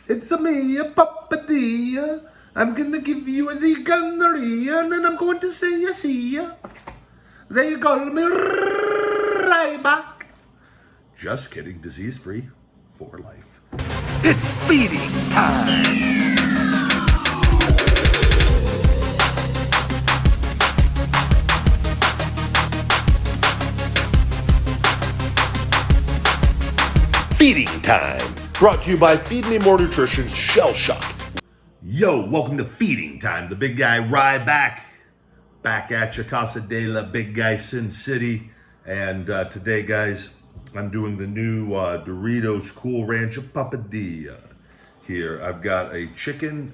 It's a me, a Papadia. I'm gonna give you the gonorrhea, and then I'm going to say I see ya. They call me Ryback. Just kidding, disease-free for life. It's feeding time. Feeding time. Brought to you by Feed Me More Nutrition's Shell Shock. Yo, welcome to Feeding Time. The big guy Ryback back at you, Casa de la Big Guy Sin City. And today, guys, I'm doing the new Doritos Cool Ranch Papadia. Here, I've got a chicken,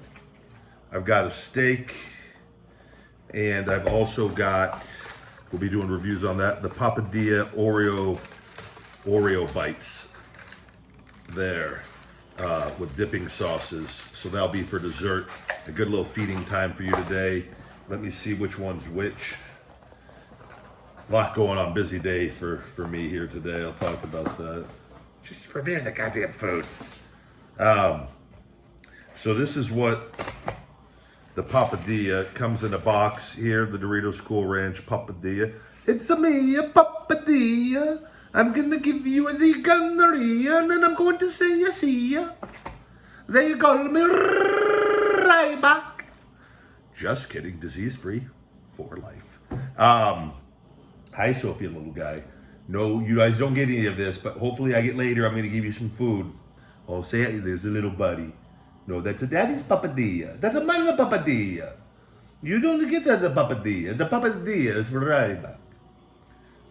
I've got a steak, and I've also got, we'll be doing reviews on that, the Papadia Oreo bites there with dipping sauces. So that'll be for dessert. A good little feeding time for you today. Let me see which one's which. A lot going on, busy day for me here today. I'll talk about that. Just prepare the goddamn food. So this is what the Papadia comes in a box here, the Doritos Cool Ranch Papadia. It's a me, a Papadia. I'm gonna give you the gonorrhea, and then I'm going to say I see ya. They call me Ryback. Just kidding, disease-free for life. Hi, Sophia, little guy. No, you guys don't get any of this, but hopefully I get later. I'm gonna give you some food. Oh, say it, there's a little buddy. No, that's a daddy's Papadia. That's a mother Papadia. You don't get that the Papadia. The Papadia is for Ryback.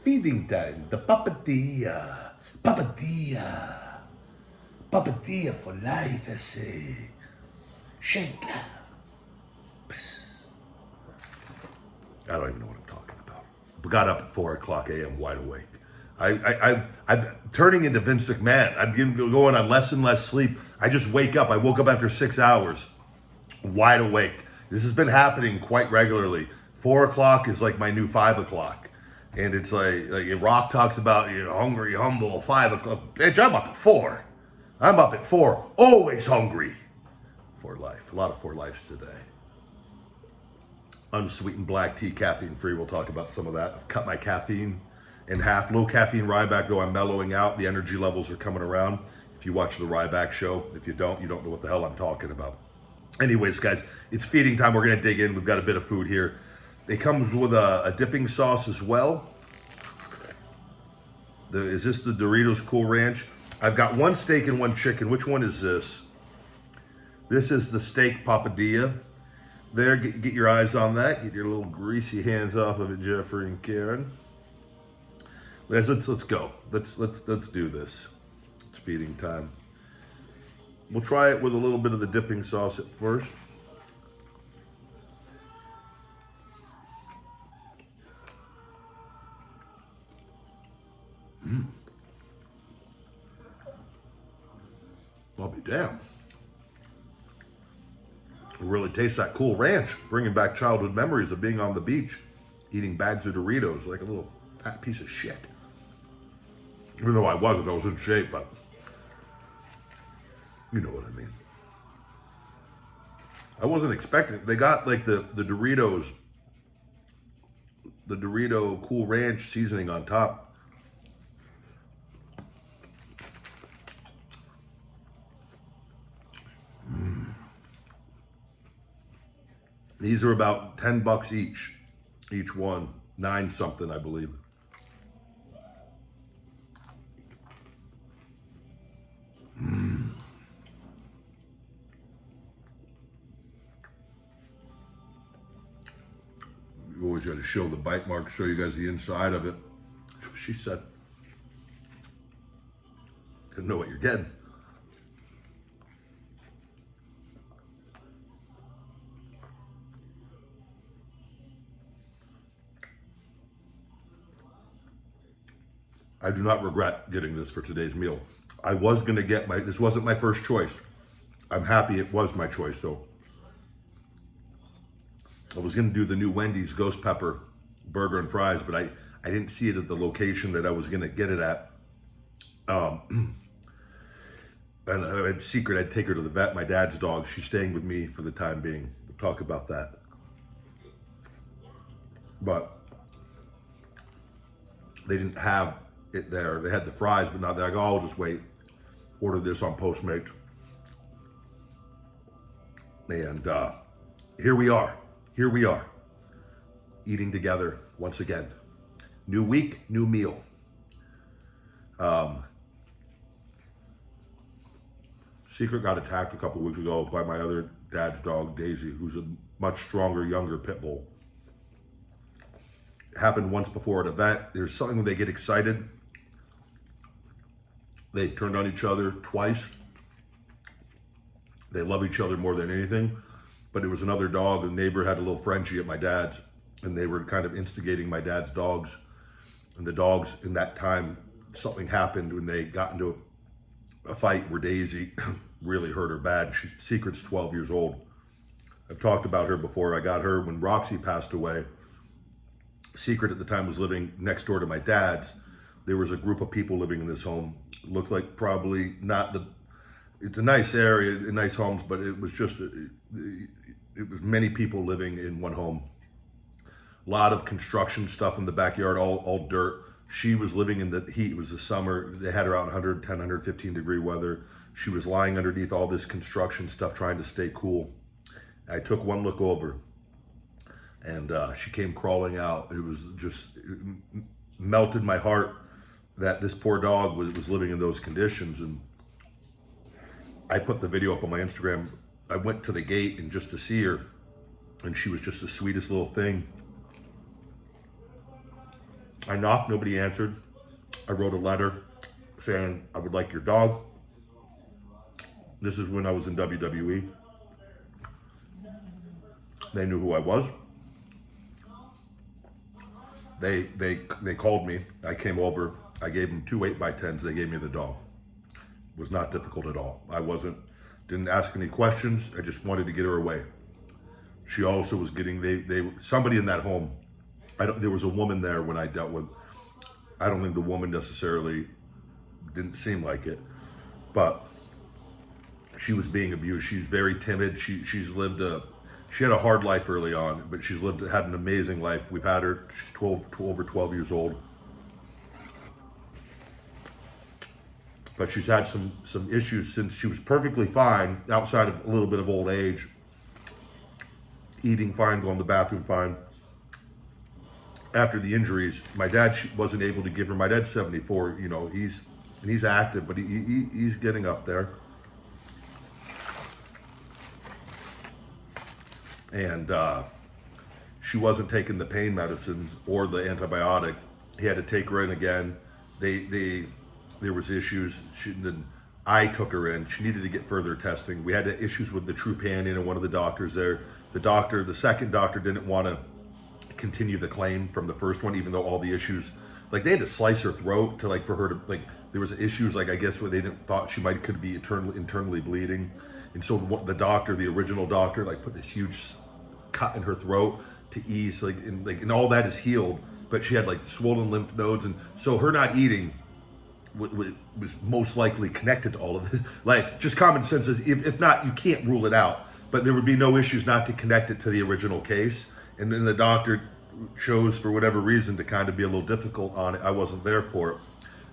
Feeding time, the Papadia. Papadia. Papadia for life, I say. Shake. I don't even know what I'm talking about. Got up at 4 o'clock a.m. wide awake. I'm turning into Vince McMahon. I'm going on less and less sleep. I just wake up. I woke up after 6 hours, wide awake. This has been happening quite regularly. 4 o'clock is like my new 5 o'clock. And it's like Rock talks about, hungry, humble, 5 o'clock. Bitch, I'm up at 4. I'm up at 4, always hungry. For life. A lot of for lives today. Unsweetened black tea, caffeine free. We'll talk about some of that. I've cut my caffeine in half. Low caffeine Ryback, though I'm mellowing out. The energy levels are coming around. If you watch the Ryback show, if you don't know what the hell I'm talking about. Anyways, guys, it's feeding time. We're going to dig in. We've got a bit of food here. It comes with a dipping sauce as well. Is this the Doritos Cool Ranch? I've got one steak and one chicken. Which one is this? This is the steak Papadia. There, get your eyes on that. Get your little greasy hands off of it, Jeffrey and Karen. Let's go. Let's do this. It's feeding time. We'll try it with a little bit of the dipping sauce at first. I'll be damned. It really tastes that Cool Ranch, bringing back childhood memories of being on the beach, eating bags of Doritos like a little fat piece of shit. Even though I was in shape, but you know what I mean. I wasn't expecting it. They got like the Doritos, the Dorito Cool Ranch seasoning on top. These are about 10 bucks each one, 9 something, I believe. You always got to show the bite mark, show you guys the inside of it. That's what she said. Didn't know what you're getting. I do not regret getting this for today's meal. I was gonna get this wasn't my first choice. I'm happy it was my choice, so. I was gonna do the new Wendy's Ghost Pepper burger and fries, but I didn't see it at the location that I was gonna get it at. And in secret, I'd take her to the vet. My dad's dog, she's staying with me for the time being. We'll talk about that. But they didn't have it there. They had the fries, but not there. I go, I'll just wait. Order this on Postmates. And here we are. Here we are. Eating together once again. New week, new meal. Secret got attacked a couple weeks ago by my other dad's dog, Daisy, who's a much stronger, younger pit bull. It happened once before at a vet. There's something when they get excited. They've turned on each other twice. They love each other more than anything. But it was another dog. The neighbor had a little Frenchie at my dad's, and they were kind of instigating my dad's dogs. And the dogs, in that time, something happened when they got into a fight where Daisy really hurt her bad. Secret's 12 years old. I've talked about her before. I got her when Roxy passed away. Secret at the time was living next door to my dad's. There was a group of people living in this home. It looked like probably not the, it's a nice area, nice homes, but it was just, it was many people living in one home. A lot of construction stuff in the backyard, all dirt. She was living in the heat. It was the summer. They had her out in 110, 115 degree weather. She was lying underneath all this construction stuff, trying to stay cool. I took one look over, and she came crawling out. It was just, it melted my heart that this poor dog was living in those conditions. And I put the video up on my Instagram. I went to the gate and just to see her, and she was just the sweetest little thing. I knocked, nobody answered. I wrote a letter saying, I would like your dog. This is when I was in WWE. They knew who I was. They called me. I came over. I gave them 2 8x10s. They gave me the dog. It was not difficult at all. Didn't ask any questions. I just wanted to get her away. She also was getting, somebody in that home, there was a woman there when I dealt with, I don't think the woman necessarily didn't seem like it, but she was being abused. She's very timid. She had a hard life early on, but had an amazing life. We've had her, she's over 12 years old. But she's had some issues since she was perfectly fine, outside of a little bit of old age, eating fine, going to the bathroom fine. After the injuries, my dad wasn't able to give her. My dad's 74. You know, he's active, but he's getting up there. And she wasn't taking the pain medicines or the antibiotic. He had to take her in again. There was issues. I took her in. She needed to get further testing. We had issues with the Trupanion and one of the doctors there. The second doctor didn't want to continue the claim from the first one, even though all the issues, like they had to slice her throat to for her to there was issues I guess where they thought she could be internally bleeding, and so the original doctor put this huge cut in her throat to ease and all that is healed, but she had swollen lymph nodes, and so her not eating was most likely connected to all of this. Just common sense is if not, you can't rule it out, but there would be no issues not to connect it to the original case. And then the doctor chose, for whatever reason, to kind of be a little difficult on it. I wasn't there for it.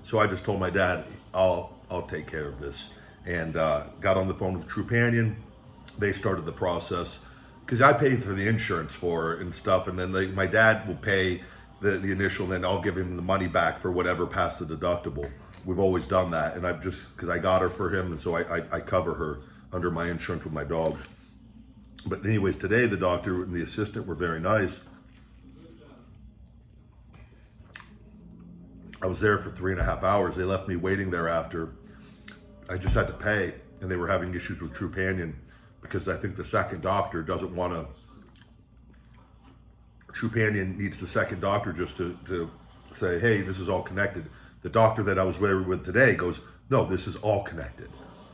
So I just told my dad, I'll take care of this. And got on the phone with Trupanion. They started the process. Because I paid for the insurance for her and stuff. And then my dad will pay the initial, and then I'll give him the money back for whatever passed the deductible. We've always done that. And because I got her for him, and so I cover her under my insurance with my dogs. But anyways, today the doctor and the assistant were very nice. I was there for 3.5 hours. They left me waiting there after. I just had to pay, and they were having issues with Trupanion because I think the second doctor doesn't want to. Trupanion needs the second doctor just to say, hey, this is all connected. The doctor that I was with today goes, no, this is all connected.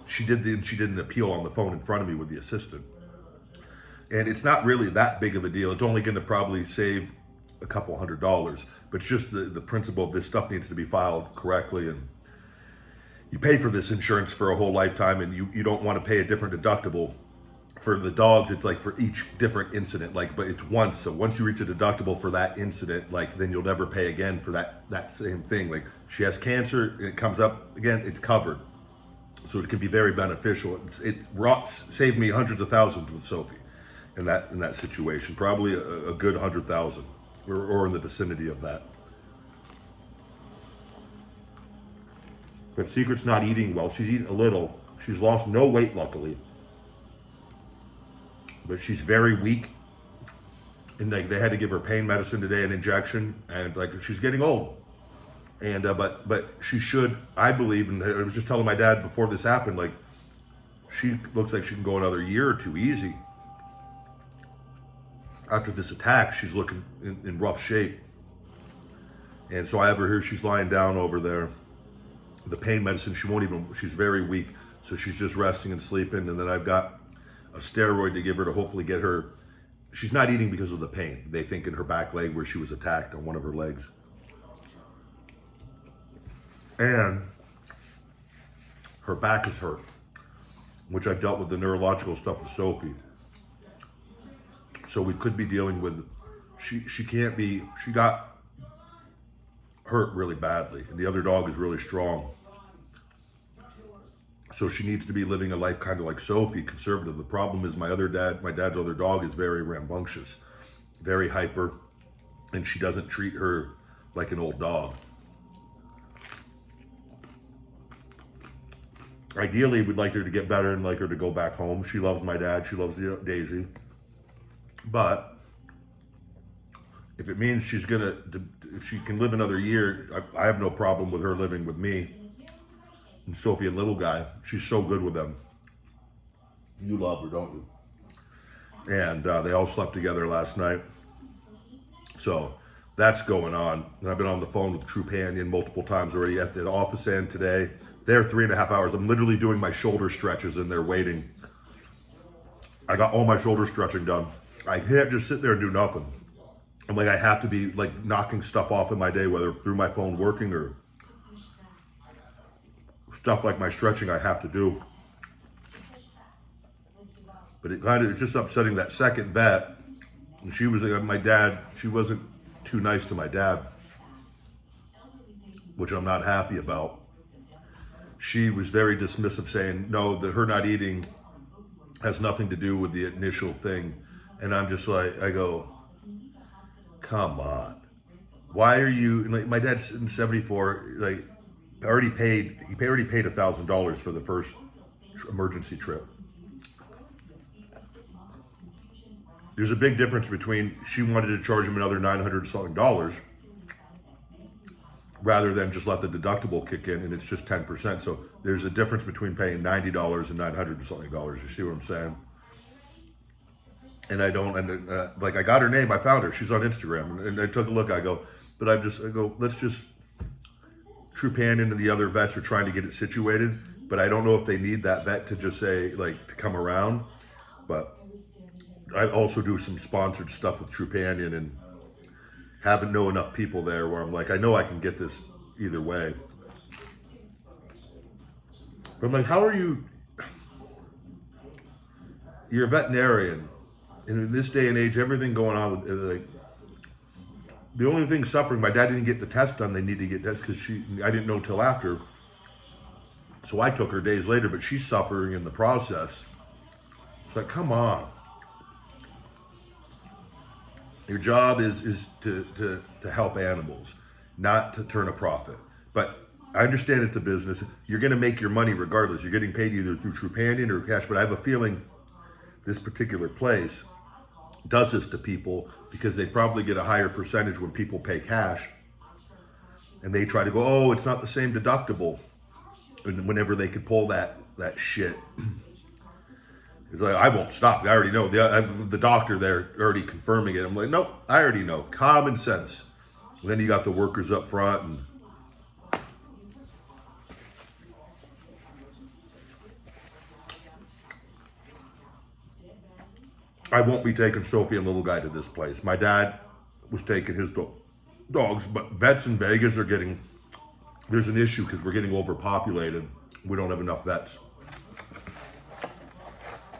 She did an appeal on the phone in front of me with the assistant. And it's not really that big of a deal. It's only going to probably save a couple $100, but it's just the principle of this stuff needs to be filed correctly. And you pay for this insurance for a whole lifetime, and you don't want to pay a different deductible. For the dogs, it's like for each different incident, like, but it's once. So once you reach a deductible for that incident, like, then you'll never pay again for that same thing. Like, she has cancer, it comes up again, it's covered. So it can be very beneficial. It saved me hundreds of thousands with Sophie in that situation. Probably a good 100,000 or in the vicinity of that. But Secret's not eating well. She's eating a little. She's lost no weight, luckily. But she's very weak. And like, they had to give her pain medicine today, an injection, and like, she's getting old. And but she should, I believe, and I was just telling my dad before this happened, like, she looks like she can go another year or two easy. After this attack, she's looking in rough shape. And so I have her here, she's lying down over there. The pain medicine, she's very weak. So she's just resting and sleeping. And then I've got a steroid to give her to hopefully get her. She's not eating because of the pain. They think in her back leg where she was attacked on one of her legs. And her back is hurt, which I've dealt with the neurological stuff with Sophie. So we could be dealing with, she got hurt really badly, and the other dog is really strong. So she needs to be living a life kind of like Sophie, conservative. The problem is my dad's other dog is very rambunctious, very hyper, and she doesn't treat her like an old dog. Ideally, we'd like her to get better and like her to go back home. She loves my dad. She loves Daisy. But if it means if she can live another year, I have no problem with her living with me and Sophie and little guy. She's so good with them. You love her, don't you? And they all slept together last night. So that's going on. And I've been on the phone with Trupanion multiple times already at the office end today. They're 3.5 hours. I'm literally doing my shoulder stretches and they're waiting. I got all my shoulder stretching done. I can't just sit there and do nothing. I'm like, I have to be like knocking stuff off in my day, whether through my phone working or stuff like my stretching I have to do. But it's just upsetting that second vet. And she was my dad, she wasn't too nice to my dad, which I'm not happy about. She was very dismissive, saying, no, that her not eating has nothing to do with the initial thing. And I'm just like, I go, come on. Why are you, like, my dad's 74, like, he already paid $1,000 for the first emergency trip. There's a big difference between, she wanted to charge him another $900 something rather than just let the deductible kick in and it's just 10%. So there's a difference between paying $90 and $900 something. You see what I'm saying? And I got her name, I found her, she's on Instagram, and I took a look, I go, let's just, Trupanion and the other vets are trying to get it situated, but I don't know if they need that vet to just say, like, to come around. But I also do some sponsored stuff with Trupanion and haven't know enough people there where I'm like, I know I can get this either way. But I'm like, how are you? You're a veterinarian, and in this day and age, everything going on with, like, the only thing suffering, my dad didn't get the test done. They need to get tests because I didn't know till after. So I took her days later, but she's suffering in the process. It's like, come on. Your job is to help animals, not to turn a profit. But I understand it's a business. You're going to make your money regardless. You're getting paid either through Trupanion or cash. But I have a feeling this particular place does this to people because they probably get a higher percentage when people pay cash. And they try to go, oh, it's not the same deductible. And whenever they could pull that shit. It's like, I won't stop. I already know. The doctor there already confirming it. I'm like, nope, I already know. Common sense. And then you got the workers up front. And I won't be taking Sophie and little guy to this place. My dad was taking his dogs, but vets in Vegas are there's an issue because we're getting overpopulated. We don't have enough vets.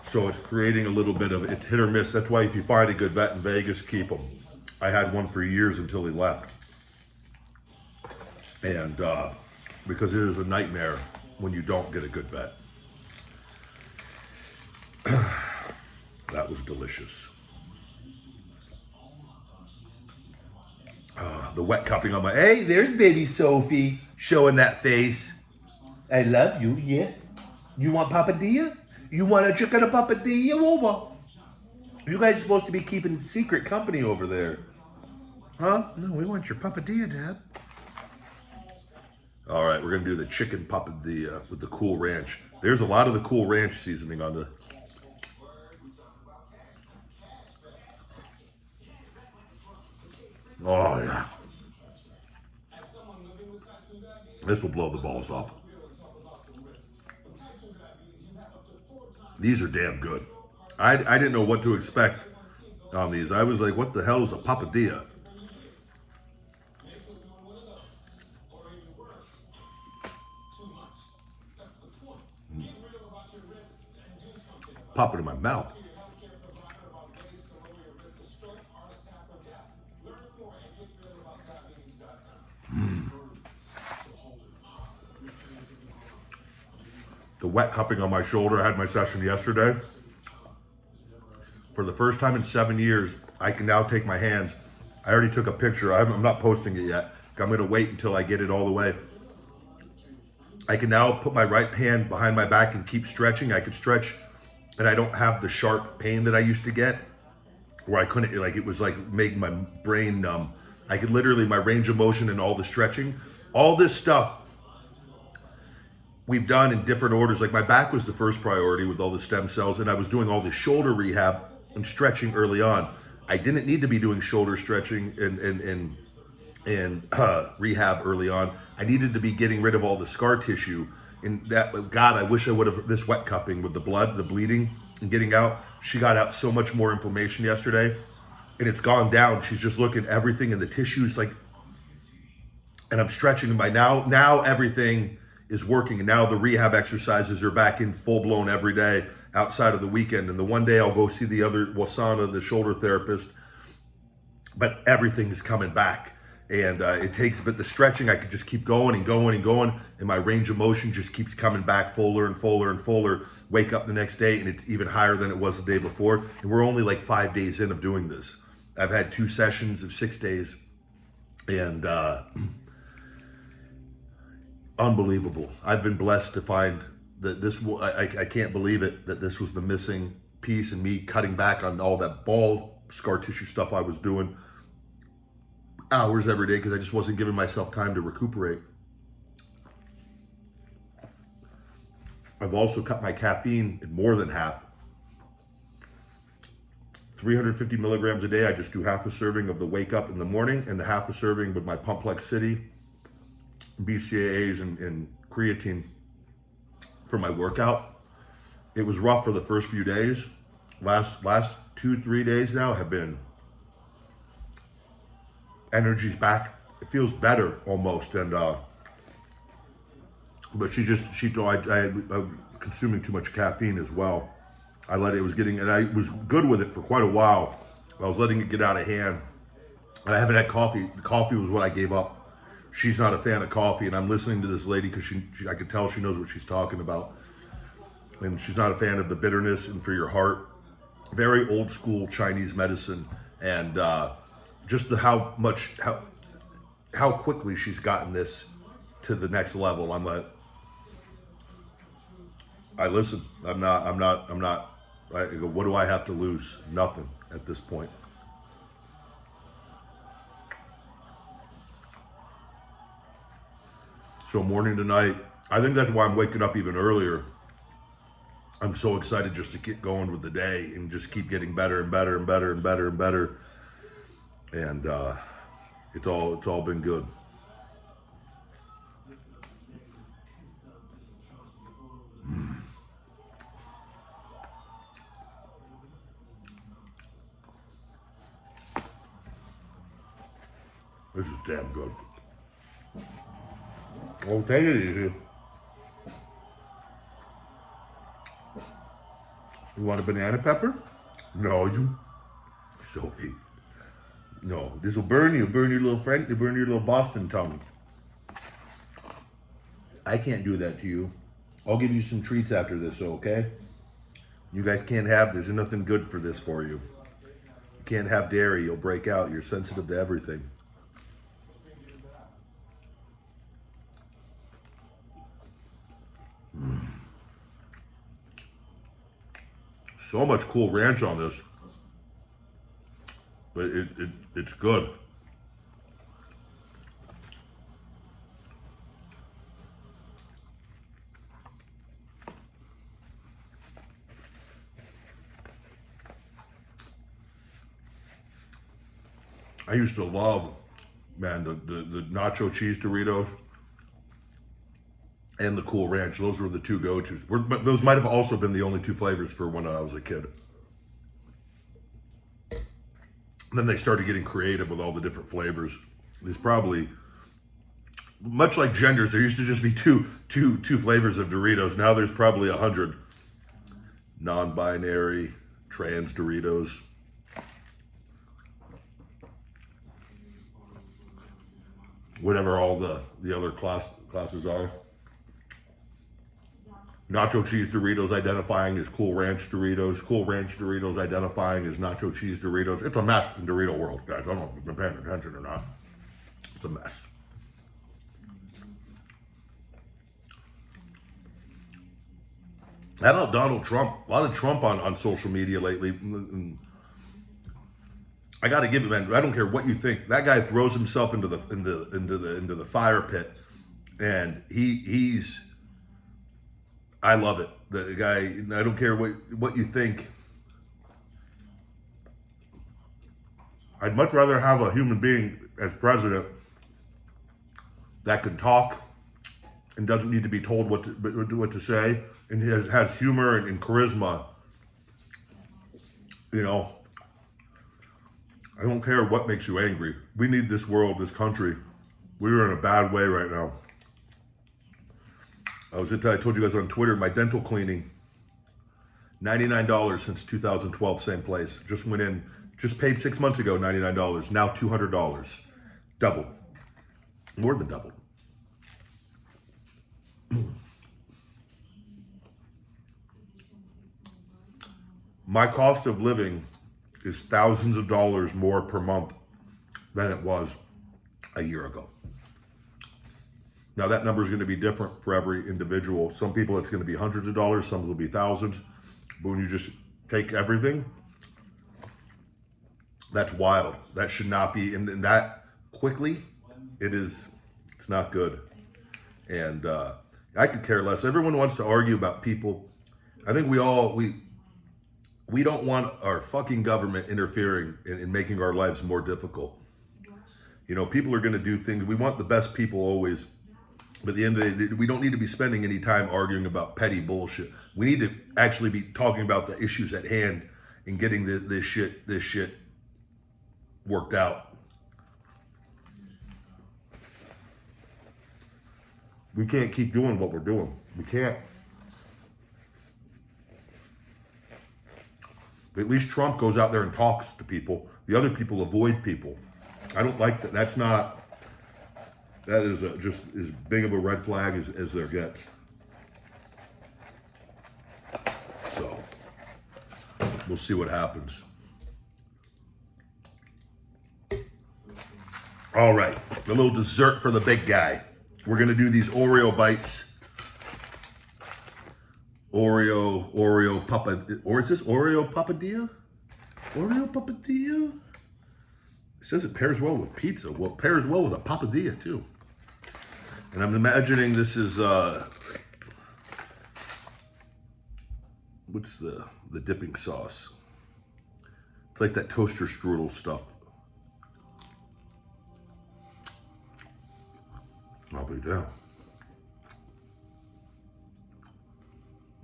So it's creating a little bit of, it's hit or miss. That's why if you find a good vet in Vegas, keep them. I had one for years until he left. And because it is a nightmare when you don't get a good vet. That was delicious. The wet cupping on my, hey, there's baby Sophie showing that face. I love you, yeah. You want papadilla? You want a chicken papadilla? Over. You guys are supposed to be keeping secret company over there. Huh? No, we want your papadilla, Dad. All right, we're gonna do the chicken papadilla with the Cool Ranch. There's a lot of the Cool Ranch seasoning on the. Oh yeah. This will blow the balls off. These are damn good. I didn't know what to expect on these. I was like, what the hell is a papadilla? Pop it in my mouth. The wet cupping on my shoulder. I had my session yesterday. For the first time in 7 years, I can now take my hands. I already took a picture. I'm not posting it yet. I'm going to wait until I get it all the way. I can now put my right hand behind my back and keep stretching. I could stretch, and I don't have the sharp pain that I used to get, where I couldn't, like, it was like making my brain numb. I could literally, my range of motion and all the stretching, all this stuff we've done in different orders. Like my back was the first priority with all the stem cells, and I was doing all the shoulder rehab and stretching early on. I didn't need to be doing shoulder stretching and rehab early on. I needed to be getting rid of all the scar tissue. And that, God, I wish I would have, this wet cupping with the blood, the bleeding and getting out. She got out so much more information yesterday, and it's gone down. She's just looking at everything and the tissues, like, and I'm stretching by now everything is working, and now the rehab exercises are back in full blown every day outside of the weekend. And the one day I'll go see the other Wasana, the shoulder therapist, but everything is coming back. And it takes, but the stretching, I could just keep going and going and going, and my range of motion just keeps coming back fuller and fuller and fuller. Wake up the next day and it's even higher than it was the day before. And we're only like 5 days in of doing this. I've had 2 sessions of 6 days, and unbelievable. I've been blessed to find that this, I can't believe it, that this was the missing piece in me cutting back on all that ball scar tissue stuff I was doing hours every day because I just wasn't giving myself time to recuperate. I've also cut my caffeine in more than half. 350 milligrams a day. I just do half a serving of the Wake Up in the morning and the half a serving with my Pumplex City, BCAA'S and creatine for my workout. It was rough for the first few days. Last 2-3 days now have been, energy's back. It feels better almost. And but she told I'm consuming too much caffeine as well. I let it, was getting, and I was good with it for quite a while. I was letting it get out of hand. And I haven't had coffee. The coffee was what I gave up. She's not a fan of coffee, and I'm listening to this lady because I could tell she knows what she's talking about. And she's not a fan of the bitterness and for your heart. Very old school Chinese medicine, and just how quickly she's gotten this to the next level. I'm like, I listen. I'm not. I go, what do I have to lose? Nothing at this point. So morning to night, I think that's why I'm waking up even earlier. I'm so excited just to get going with the day and just keep getting better and better and better and better and better. And it's all been good. This is damn good. Oh, take it easy. You want a banana pepper? No, you, Sophie. No, this will burn you. Burn your little Frank. Burn your little Boston tongue. I can't do that to you. I'll give you some treats after this, okay? You guys can't have, there's nothing good for this for you. You can't have dairy, you'll break out. You're sensitive to everything. So much Cool Ranch on this. But it's good. I used to love, man, the nacho cheese Doritos and the Cool Ranch. Those were the two go-tos. But those might have also been the only two flavors for when I was a kid. Then they started getting creative with all the different flavors. There's probably, much like genders, there used to just be two flavors of Doritos. Now there's probably 100 non-binary, trans Doritos. Whatever all the other classes are. Nacho cheese Doritos identifying as Cool Ranch Doritos. Cool Ranch Doritos identifying as nacho cheese Doritos. It's a mess in Dorito world, guys. I don't know if you've been paying attention or not. It's a mess. How about Donald Trump? A lot of Trump on social media lately. I got to give it, man. I don't care what you think. That guy throws himself into the fire pit, and he's. I love it. The guy. I don't care what you think. I'd much rather have a human being as president that can talk and doesn't need to be told what to say, and has humor and charisma. You know. I don't care what makes you angry. We need this world, this country. We're in a bad way right now. I told you guys on Twitter, my dental cleaning, $99 since 2012, same place. Just went in, just paid 6 months ago, $99. Now $200. Double. More than double. My cost of living is thousands of dollars more per month than it was a year ago. Now that number is going to be different for every individual. Some people it's going to be hundreds of dollars, some will be thousands. But when you just take everything, that's wild. That should not be, and that quickly, it's not good. And I could care less. Everyone wants to argue about people. I think we don't want our fucking government interfering in making our lives more difficult. You know, people are going to do things. We want the best people always. But at the end of the day, we don't need to be spending any time arguing about petty bullshit. We need to actually be talking about the issues at hand and getting this shit worked out. We can't keep doing what we're doing. We can't. But at least Trump goes out there and talks to people. The other people avoid people. I don't like that. That is just as big of a red flag as there gets. So, we'll see what happens. All right, a little dessert for the big guy. We're gonna do these Oreo bites. Oreo Papa, or is this Oreo Papadia? Oreo Papadia? It says it pairs well with pizza. Well, it pairs well with a Papadia too. And I'm imagining this is, what's the dipping sauce? It's like that toaster strudel stuff. I'll be down.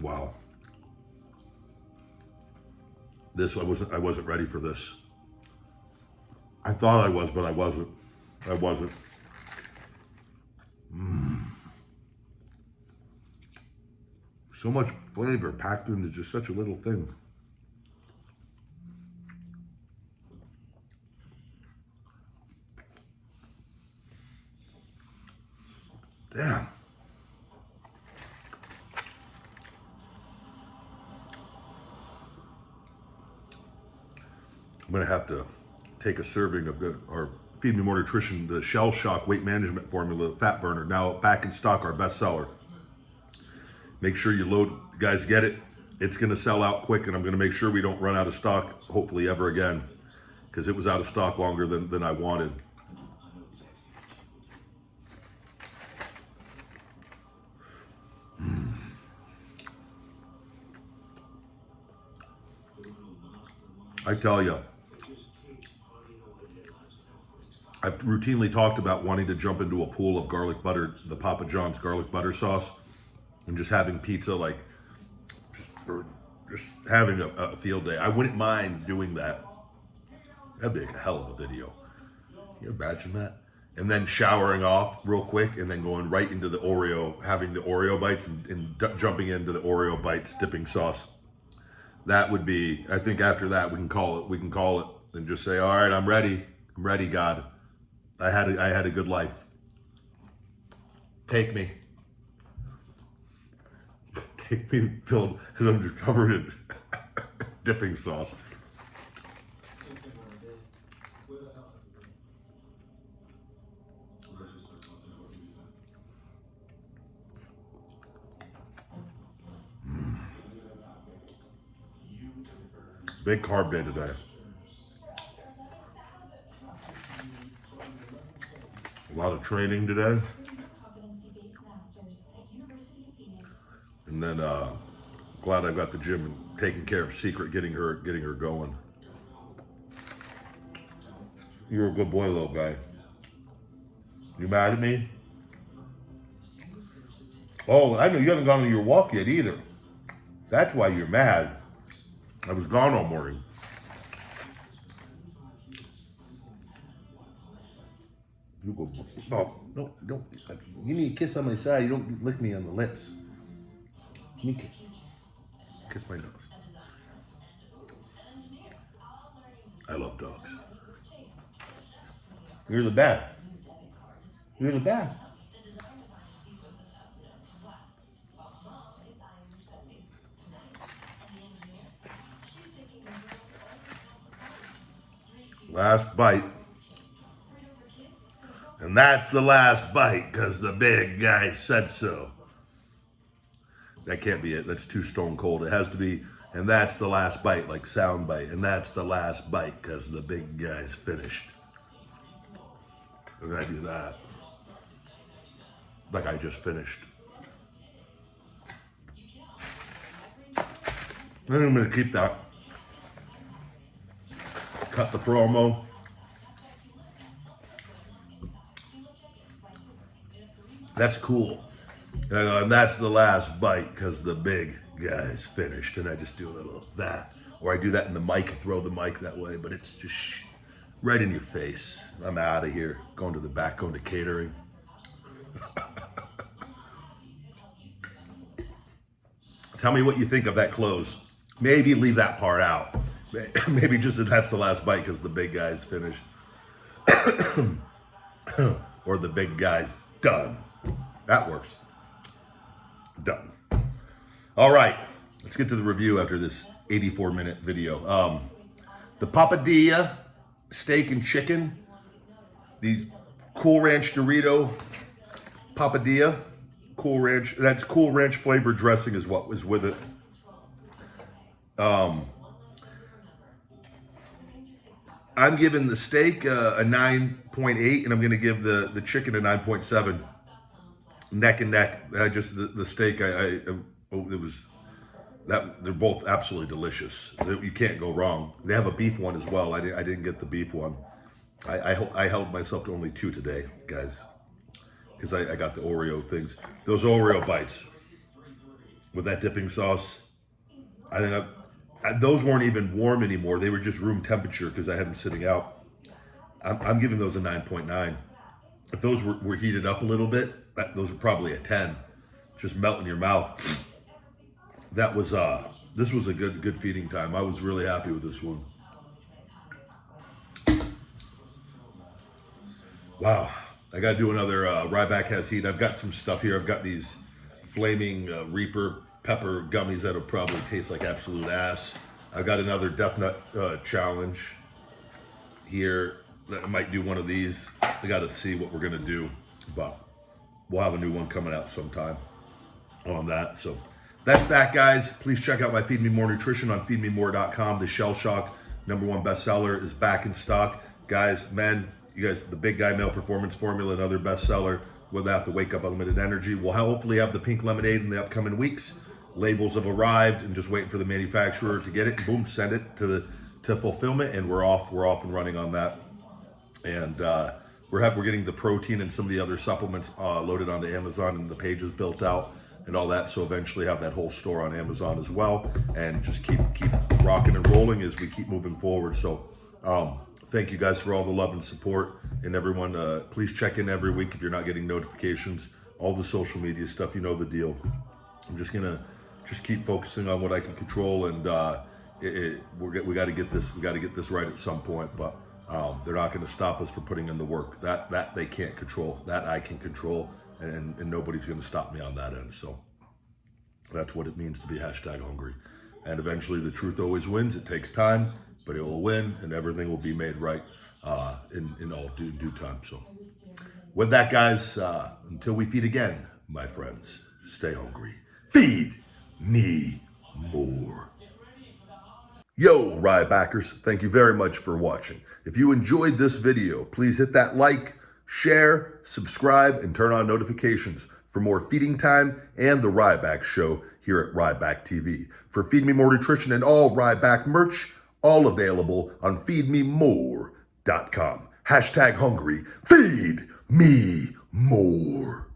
Wow. This, I wasn't ready for this. I thought I was, but I wasn't. So much flavor packed into just such a little thing. Damn. I'm gonna have to take a serving of our Feed Me More Nutrition, the Shell Shock Weight Management Formula Fat Burner, now back in stock, our bestseller. Make sure you load, guys, get it. It's gonna sell out quick, and I'm gonna make sure we don't run out of stock, hopefully ever again, because it was out of stock longer than I wanted. I tell you, I've routinely talked about wanting to jump into a pool of garlic butter, the Papa John's garlic butter sauce, and just having pizza, like, just having a field day. I wouldn't mind doing that. That'd be like a hell of a video. Can you imagine that? And then showering off real quick, and then going right into the Oreo, having the Oreo bites, and jumping into the Oreo bites dipping sauce. That would be, I think after that we can call it and just say, all right, I'm ready, God. I had a good life. Take me, filled, and I'm just covered in dipping sauce. Big carb day today. A lot of training today. And then glad I got the gym and taking care of Secret, getting her going. You're a good boy, little guy. You mad at me? Oh, I know you haven't gone on your walk yet either. That's why you're mad. I was gone all morning. You go, oh, no, don't. Give me a kiss on my side. You don't lick me on the lips. Give me a kiss my nose. I love dogs. You're the best. You're the best. Last bite. And that's the last bite because the big guy said so. That can't be it. That's too stone cold. It has to be, and that's the last bite, like sound bite. And that's the last bite because the big guy's finished. And I do that. Like I just finished. And I'm going to keep that. Cut the promo. That's cool. And that's the last bite because the big guy's finished. And I just do a little that. Or I do that in the mic, throw the mic that way, but it's just right in your face. I'm out of here. Going to the back, going to catering. Tell me what you think of that close. Maybe leave that part out. Maybe just that that's the last bite because the big guy's finished. Or the big guy's done. That works. Done. All right. Let's get to the review after this 84-minute video. The Papadia steak and chicken. The Cool Ranch Dorito Papadia. Cool Ranch. That's Cool Ranch flavored dressing is what was with it. I'm giving the steak a 9.8, and I'm going to give the chicken a 9.7. Neck and neck. Just the steak. It was that they're both absolutely delicious. You can't go wrong. They have a beef one as well. I didn't get the beef one. I held myself to only 2 today, guys, because I got the Oreo things. Those Oreo bites with that dipping sauce. I think those weren't even warm anymore. They were just room temperature because I had them sitting out. I'm giving those a 9.9. If those were heated up a little bit, those are probably a 10. Just melt in your mouth. That was this was a good feeding time. I was really happy with this one. Wow. I got to do another Ryback Has Heat. I've got some stuff here. I've got these flaming Reaper pepper gummies that'll probably taste like absolute ass. I've got another Death Nut challenge here. I might do one of these. I got to see what we're going to do, but we'll have a new one coming out sometime on that. So that's that, guys. Please check out my Feed Me More Nutrition on feedmemore.com. The Shell Shock #1 bestseller is back in stock. Guys, men, you guys, the Big Guy Male Performance Formula, another bestseller. Without the Wake Up Unlimited Energy. We'll hopefully have the pink lemonade in the upcoming weeks. Labels have arrived and just waiting for the manufacturer to get it. Boom, send it to fulfillment, and we're off and running on that. And we're getting the protein and some of the other supplements loaded onto Amazon, and the pages built out and all that. So eventually have that whole store on Amazon as well, and just keep rocking and rolling as we keep moving forward. So thank you guys for all the love and support, and everyone, please check in every week if you're not getting notifications. All the social media stuff, you know the deal. I'm just gonna keep focusing on what I can control, and we got to get this. We got to get this right at some point. But they're not going to stop us from putting in the work. That they can't control. That I can control, and nobody's going to stop me on that end. So that's what it means to be #hungry. And eventually, the truth always wins. It takes time, but it will win, and everything will be made right in all due time. So with that, guys, until we feed again, my friends, stay hungry. Feed me more. Yo, Rybackers, thank you very much for watching. If you enjoyed this video, please hit that like, share, subscribe, and turn on notifications for more feeding time and the Ryback Show here at Ryback TV. For Feed Me More Nutrition and all Ryback merch, all available on feedmemore.com. #hungry. Feed me more.